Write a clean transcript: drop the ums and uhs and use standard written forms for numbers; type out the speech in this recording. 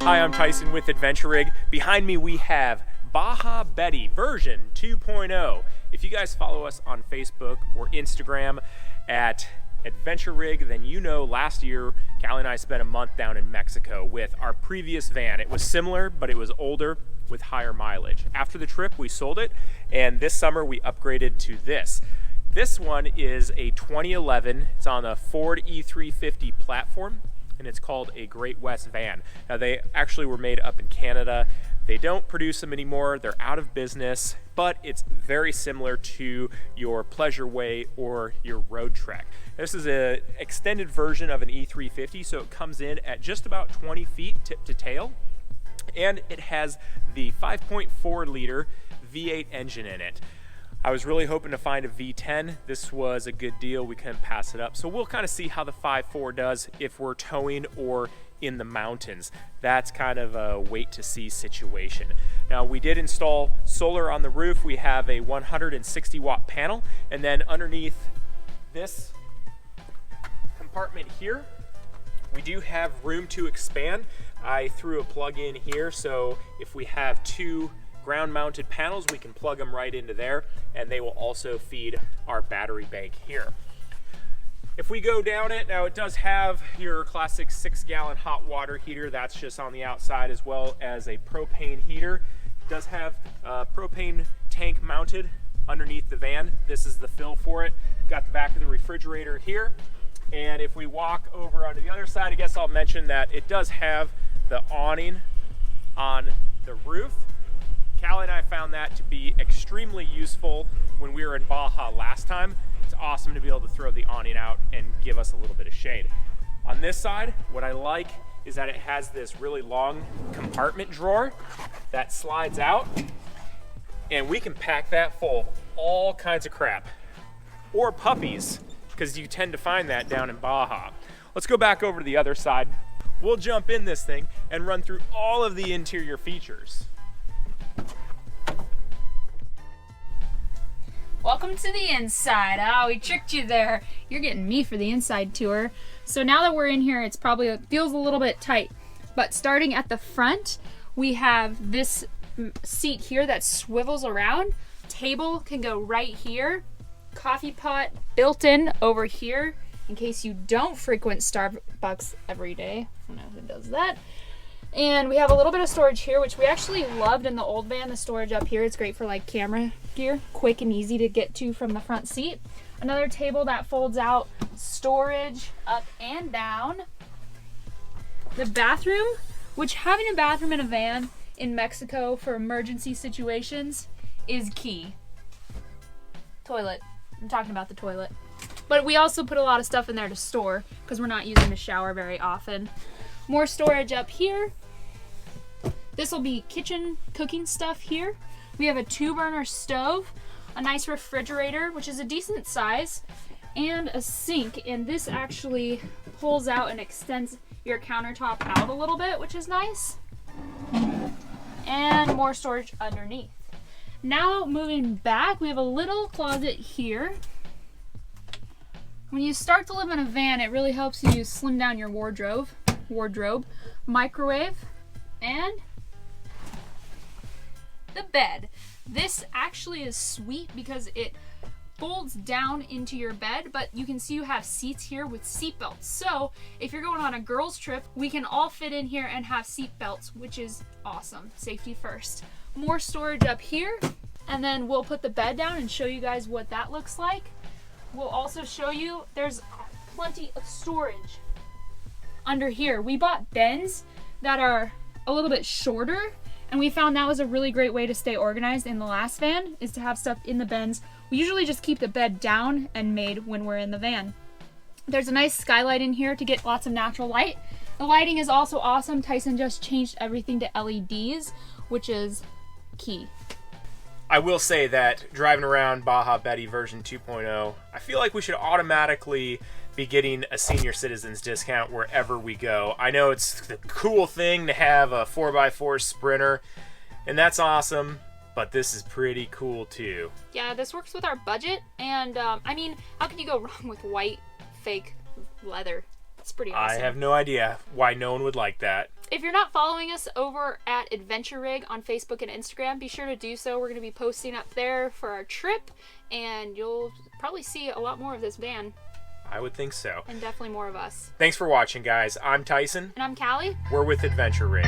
Hi, I'm Tyson with Adventure Rig. Behind me we have Baja Betty version 2.0. If you guys follow us on Facebook or Instagram at Adventure Rig, then you know last year Callie and I spent a month down in Mexico with our previous van. It was similar, but it was older with higher mileage. After the trip, we sold it, and this summer we upgraded to this. This one is a 2011. It's on the Ford E350 platform, and it's called a Great West van. Now, they actually were made up in Canada. They don't produce them anymore. They're out of business, but it's very similar to your Pleasure Way or your Roadtrek. This is an extended version of an E350, so it comes in at just about 20 feet tip to tail, and it has the 5.4 liter V8 engine in it. I was really hoping to find a V10. This was a good deal. We couldn't pass it up. So we'll kind of see how the 5.4 does if we're towing or in the mountains. That's kind of a wait to see situation. Now, we did install solar on the roof. We have a 160 watt panel, and then underneath this compartment here, we do have room to expand. I threw a plug in here, so if we have two ground mounted panels, we can plug them right into there, and they will also feed our battery bank here. If we go down it, now it does have your classic 6-gallon hot water heater. That's just on the outside, as well as a propane heater. It does have a propane tank mounted underneath the van. This is the fill for it. Got the back of the refrigerator here. And if we walk over onto the other side, I guess I'll mention that it does have the awning on the roof. Callie and I found that to be extremely useful when we were in Baja last time. It's awesome to be able to throw the awning out and give us a little bit of shade. On this side, what I like is that it has this really long compartment drawer that slides out, and we can pack that full of all kinds of crap, or puppies, because you tend to find that down in Baja. Let's go back over to the other side. We'll jump in this thing and run through all of the interior features. Welcome to the inside. Oh, we tricked you there. You're getting me for the inside tour. So now that we're in here, it feels a little bit tight. But starting at the front, we have this seat here that swivels around. Table can go right here. Coffee pot built in over here in case you don't frequent Starbucks every day. I don't know who does that. And we have a little bit of storage here, which we actually loved in the old van, the storage up here. It's great for like camera gear, quick and easy to get to from the front seat. Another table that folds out, storage up and down. The bathroom, which having a bathroom in a van in Mexico for emergency situations is key. Toilet, I'm talking about the toilet. But we also put a lot of stuff in there to store because we're not using the shower very often. More storage up here. This will be kitchen cooking stuff here. We have a 2-burner stove, a nice refrigerator, which is a decent size, and a sink. And this actually pulls out and extends your countertop out a little bit, which is nice. And more storage underneath. Now moving back, we have a little closet here. When you start to live in a van, it really helps you slim down your wardrobe, microwave, and the bed. This actually is sweet because it folds down into your bed, but you can see you have seats here with seat belts. So if you're going on a girls trip, we can all fit in here and have seat belts, which is awesome. Safety first. More storage up here, and then we'll put the bed down and show you guys what that looks like. We'll also show you there's plenty of storage under here. We bought bins that are a little bit shorter, and we found that was a really great way to stay organized in the last van, is to have stuff in the bins. We usually just keep the bed down and made when we're in the van. There's a nice skylight in here to get lots of natural light. The lighting is also awesome. Tyson just changed everything to LEDs, which is key. I will say that driving around Baja Betty version 2.0, I feel like we should automatically be getting a senior citizens discount wherever we go. I know it's the cool thing to have a 4x4 Sprinter, and that's awesome, but this is pretty cool too. Yeah, this works with our budget, and I mean, how can you go wrong with white fake leather? It's pretty awesome. I have no idea why no one would like that. if you're not following us over at Adventure Rig on Facebook and Instagram, be sure to do so. We're going to be posting up there for our trip, and you'll probably see a lot more of this van. I would think so. And definitely more of us. Thanks for watching, guys. I'm Tyson. And I'm Callie. We're with Adventure Rig.